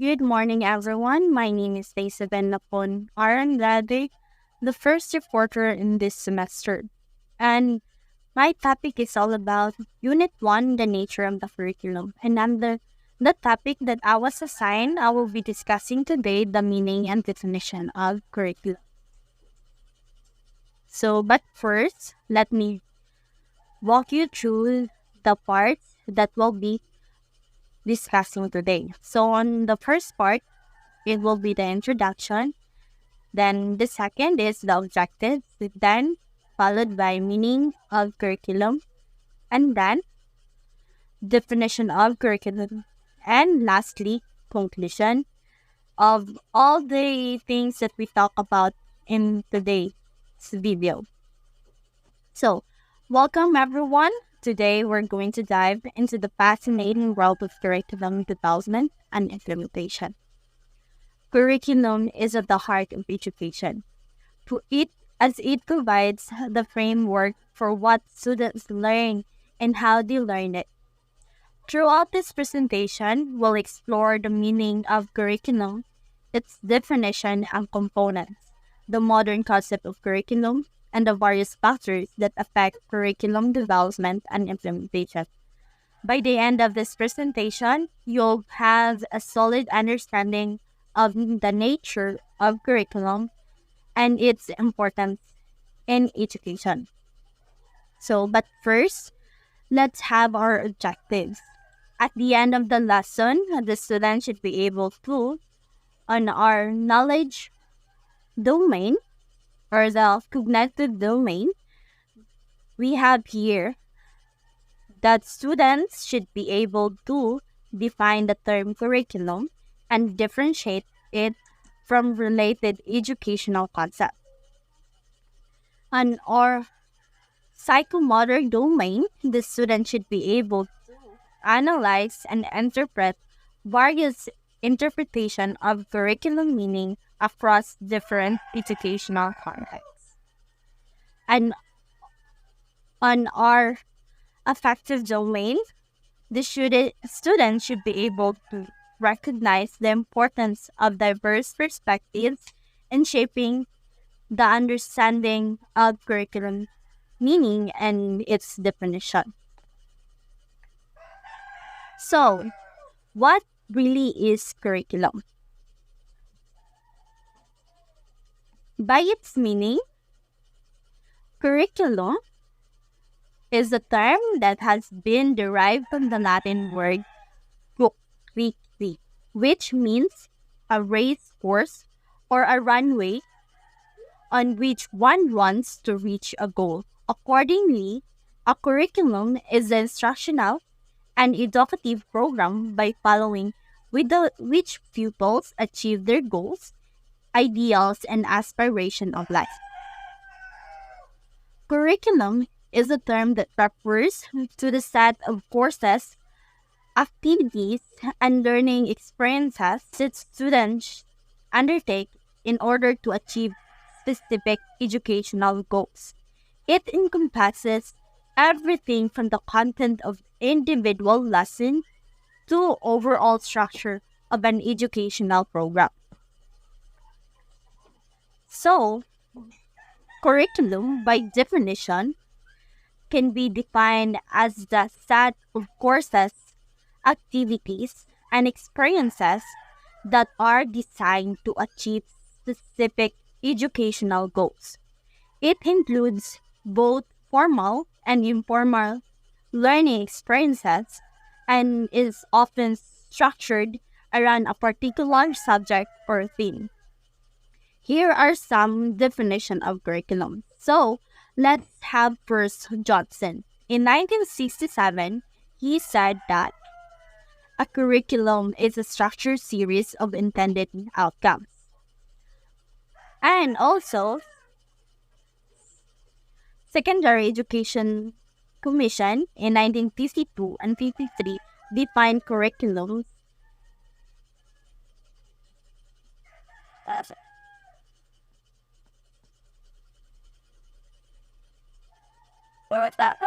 Good morning, everyone. My name is Stacey Benapon Arandade, the first reporter in this semester. And my topic is all about Unit 1, the nature of the curriculum. And under the topic that I was assigned, I will be discussing today the meaning and definition of curriculum. But first, let me walk you through the parts that we'll be discussing today. So, on the first part, it will be the introduction. Then the second is the objectives, then followed by meaning of curriculum, and then definition of curriculum, and lastly, conclusion of all the things that we talk about in today's video. So, welcome everyone. Today we're going to dive into the fascinating world of curriculum development and implementation. Curriculum is at the heart of education. It provides the framework for what students learn and how they learn it. Throughout this presentation, we'll explore the meaning of curriculum, its definition and components, the modern concept of curriculum, and the various factors that affect curriculum development and implementation. By the end of this presentation, you'll have a solid understanding of the nature of curriculum and its importance in education. But first, let's have our objectives. At the end of the lesson, the student should be able to, on our knowledge domain or the cognitive domain, we have here that students should be able to define the term curriculum and differentiate it from related educational concepts. On our psychomotor domain, the student should be able to analyze and interpret various interpretation of curriculum meaning across different educational contexts. And on our affective domain, the student should be able to recognize the importance of diverse perspectives in shaping the understanding of curriculum meaning and its definition. So, what really is curriculum? By its meaning, curriculum is a term that has been derived from the Latin word curricula, which means a race course or a runway on which one runs to reach a goal. Accordingly, a curriculum is an instructional and educative program by following which pupils achieve their goals, ideals, and aspiration of life. Curriculum is a term that refers to the set of courses, activities, and learning experiences that students undertake in order to achieve specific educational goals. It encompasses everything from the content of individual lesson to overall structure of an educational program. So, curriculum by definition can be defined as the set of courses, activities, and experiences that are designed to achieve specific educational goals. It includes both formal and informal learning experiences and is often structured around a particular subject or theme. Here are some definition of curriculum. So, let's have first Johnson. In 1967, he said that a curriculum is a structured series of intended outcomes. And also, Secondary Education Commission in 1952 and 53 defined curriculums as what's that?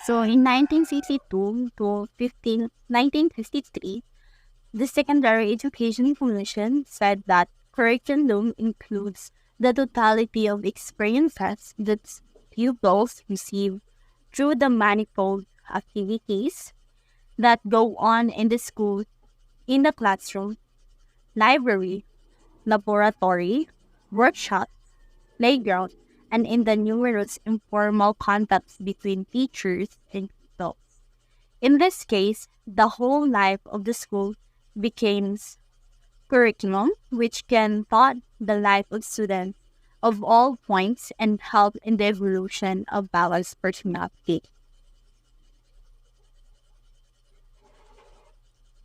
So in 1962 to 1953, the Secondary Education Commission said that curriculum includes the totality of experiences that pupils receive through the manifold activities that go on in the school, in the classroom, library, laboratory, workshop, playground, and in the numerous informal contacts between teachers and pupils. In this case, the whole life of the school becomes curriculum, which can taught the life of students of all points and help in the evolution of balanced personality.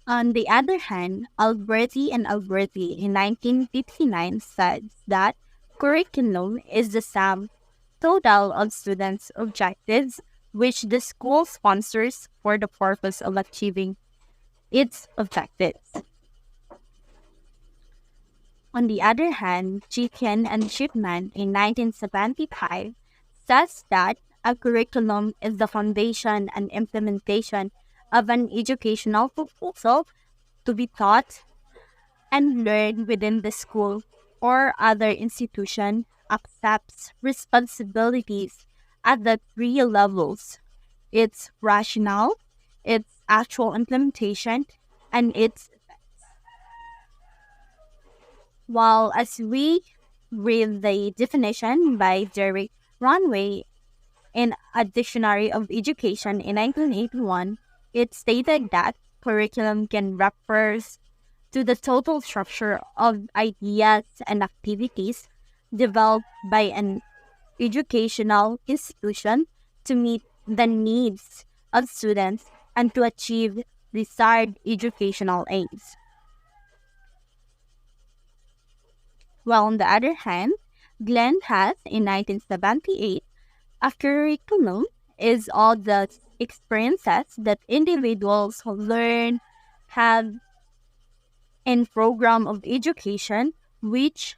On the other hand, Alberti and Alberti in 1959 said that curriculum is the sum total of students' objectives which the school sponsors for the purpose of achieving its objectives. On the other hand, Chicken and Shipman in 1975 says that a curriculum is the foundation and implementation of an educational proposal to be taught and learned within the school or other institution, accepts responsibilities at the three levels: its rationale, its actual implementation, and its while as we read the definition by Derek Runway in a Dictionary of Education in 1981, it stated that curriculum can refer to the total structure of ideas and activities developed by an educational institution to meet the needs of students and to achieve desired educational aims. While on the other hand, Glenn has in 1978, a curriculum is all the experiences that individuals learn, have in program of education, which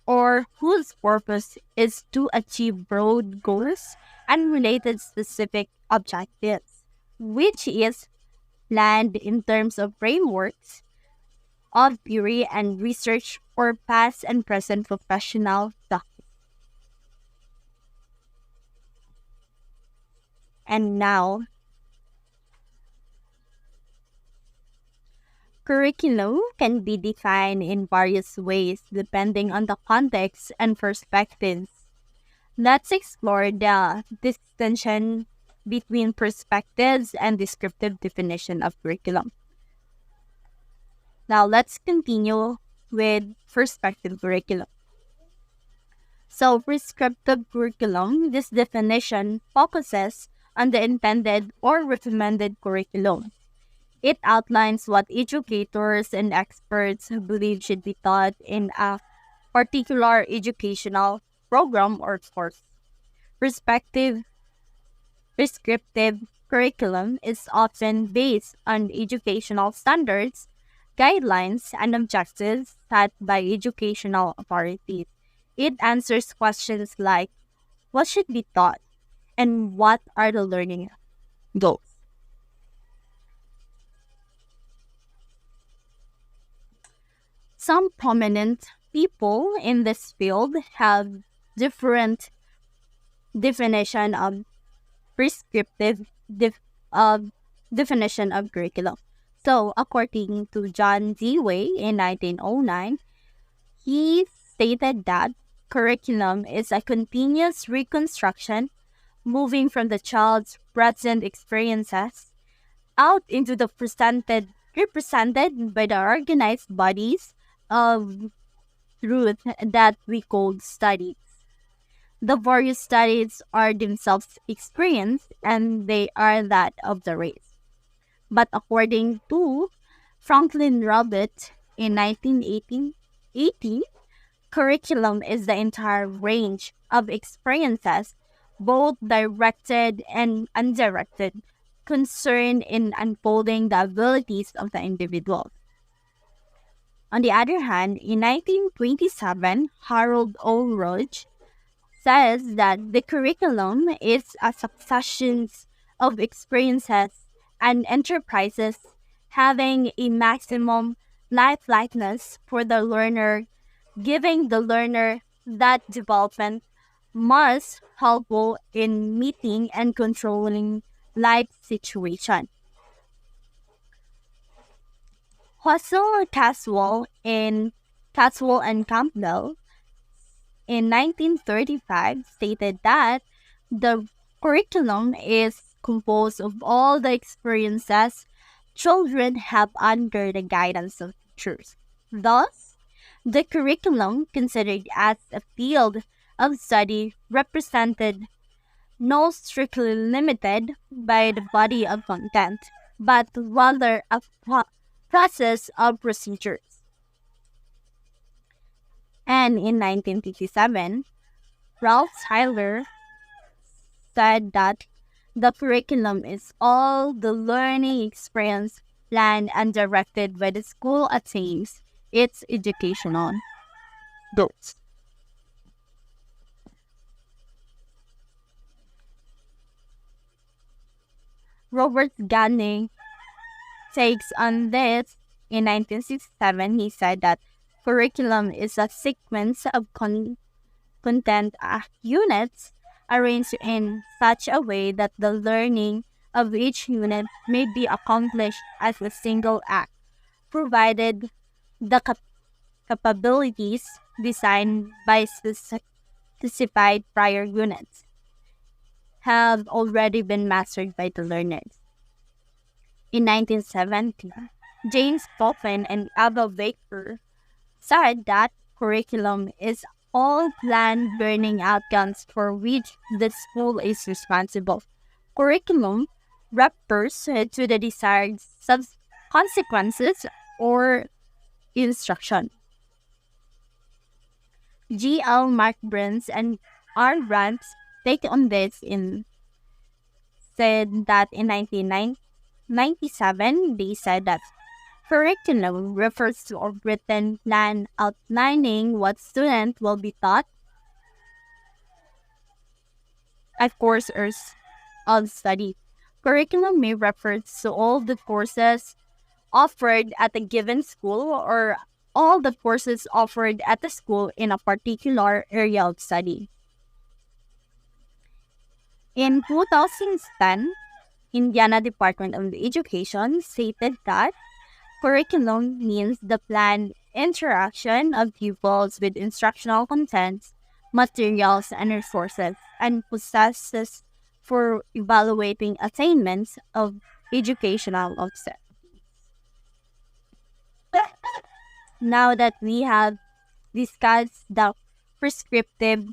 or whose purpose is to achieve broad goals and related specific objectives, which is planned in terms of frameworks of theory and research for past and present professional practice. And now, curriculum can be defined in various ways depending on the context and perspectives. Let's explore the distinction between perspectives and descriptive definition of curriculum. Now, let's continue with perspective curriculum. So, prescriptive curriculum, this definition focuses on the intended or recommended curriculum. It outlines what educators and experts believe should be taught in a particular educational program or course. Perspective prescriptive curriculum is often based on educational standards, guidelines, and objectives set by educational authorities. It answers questions like what should be taught and what are the learning goals. Some prominent people in this field have different definition of prescriptive definition of curriculum. So, according to John Dewey in 1909, he stated that curriculum is a continuous reconstruction moving from the child's present experiences out into the represented by the organized bodies of truth that we call studies. The various studies are themselves experienced and they are that of the race. But according to Franklin Robert in 1980, curriculum is the entire range of experiences, both directed and undirected, concerned in unfolding the abilities of the individual. On the other hand, in 1927, Harold O. Roach says that the curriculum is a succession of experiences and enterprises having a maximum lifelessness for the learner, giving the learner that development must helpful in meeting and controlling life situation. Hustle Caswell and Campbell in 1935 stated that the curriculum is composed of all the experiences children have under the guidance of teachers. Thus, the curriculum, considered as a field of study, represented no strictly limited by the body of content, but rather a process of procedures. And in 1957, Ralph Tyler said that the curriculum is all the learning experience planned and directed by the school attains its educational goals. Robert Ganning takes on this in 1967. He said that curriculum is a sequence of content units arranged in such a way that the learning of each unit may be accomplished as a single act, provided the capabilities designed by specified prior units have already been mastered by the learners. In 1970, James Poffin and Ava Baker said that curriculum is all planned learning outcomes for which the school is responsible. Curriculum refers to the desired consequences or instruction. G.L. Mark Burns and R. Rance take on this in said that in 1997 they said that curriculum refers to a written plan outlining what students will be taught at courses of study. Curriculum may refer to all the courses offered at a given school or all the courses offered at the school in a particular area of study. In 2010, Indiana Department of Education stated that curriculum means the planned interaction of pupils with instructional contents, materials, and resources, and processes for evaluating attainments of educational objectives. Now that we have discussed the prescriptive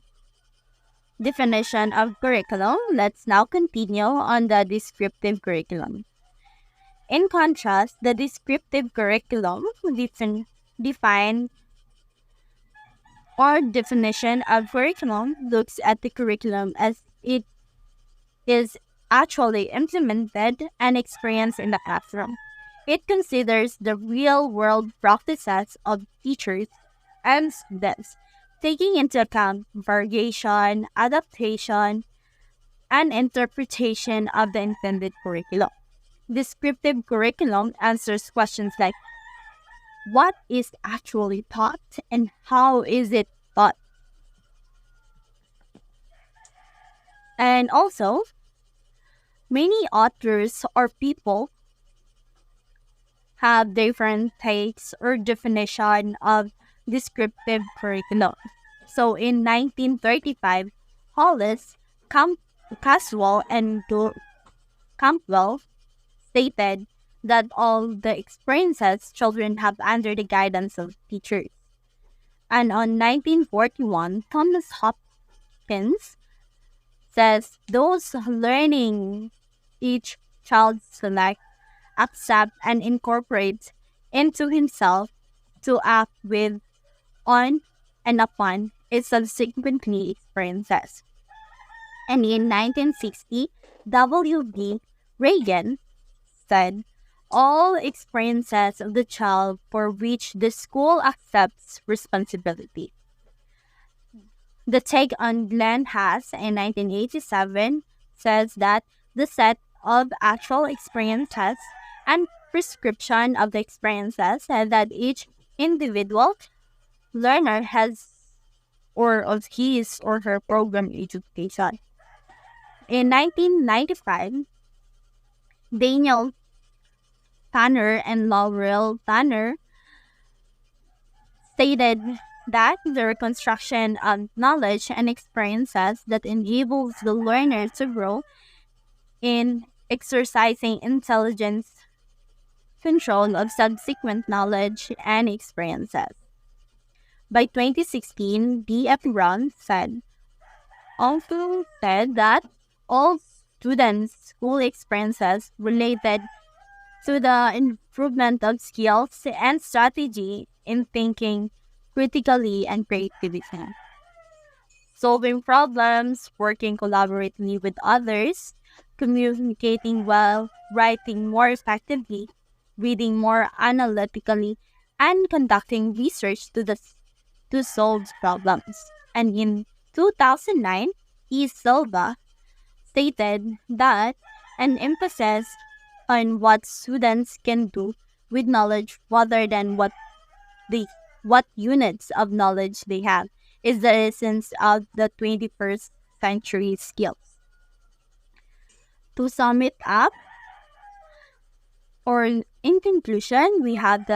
definition of curriculum, let's now continue on the descriptive curriculum. In contrast, the descriptive curriculum define or definition of curriculum looks at the curriculum as it is actually implemented and experienced in the classroom. It considers the real-world practices of teachers and students, taking into account variation, adaptation, and interpretation of the intended curriculum. Descriptive curriculum answers questions like what is actually taught and how is it taught. And also, many authors or people have different takes or definition of descriptive curriculum. So in 1935, Hollis, Caswell, and Campbell stated that all the experiences children have under the guidance of teachers. And on 1941, Thomas Hopkins says those learning each child select, accept, and incorporate into himself to act with, on, and upon its subsequently experiences. And in 1960, W.B. Reagan said, all experiences of the child for which the school accepts responsibility. The take on Glenn Haas in 1987 says that the set of actual experiences and prescription of the experiences that each individual learner has or of his or her program education. In 1995, Daniel Tanner and Laurel Tanner stated that the reconstruction of knowledge and experiences that enables the learner to grow in exercising intelligence control of subsequent knowledge and experiences. By 2016, D.F. Brown also said that all students' school experiences related to the improvement of skills and strategy in thinking critically and creativity. Solving problems, working collaboratively with others, communicating well, writing more effectively, reading more analytically, and conducting research to solve problems. And in 2009, E. Silva stated that an emphasis on what students can do with knowledge rather than what units of knowledge they have is the essence of the 21st century skills. To sum it up, or in conclusion, we have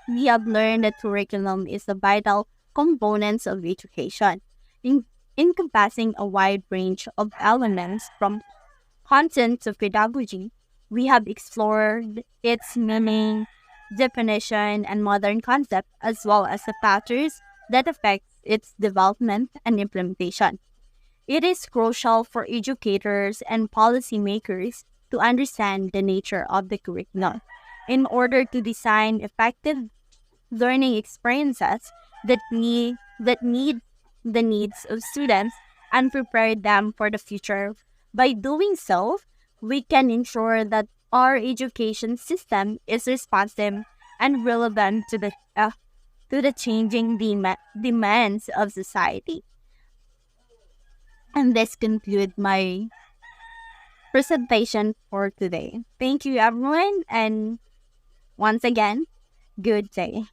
learned that curriculum is a vital component of education, encompassing a wide range of elements from content to pedagogy. We have explored its meaning, definition, and modern concept, as well as the factors that affect its development and implementation. It is crucial for educators and policymakers to understand the nature of the curriculum in order to design effective learning experiences that meet the needs of students and prepare them for the future. By doing so, we can ensure that our education system is responsive and relevant to the changing demands of society. And this concludes my presentation for today. Thank you, everyone, and once again, good day.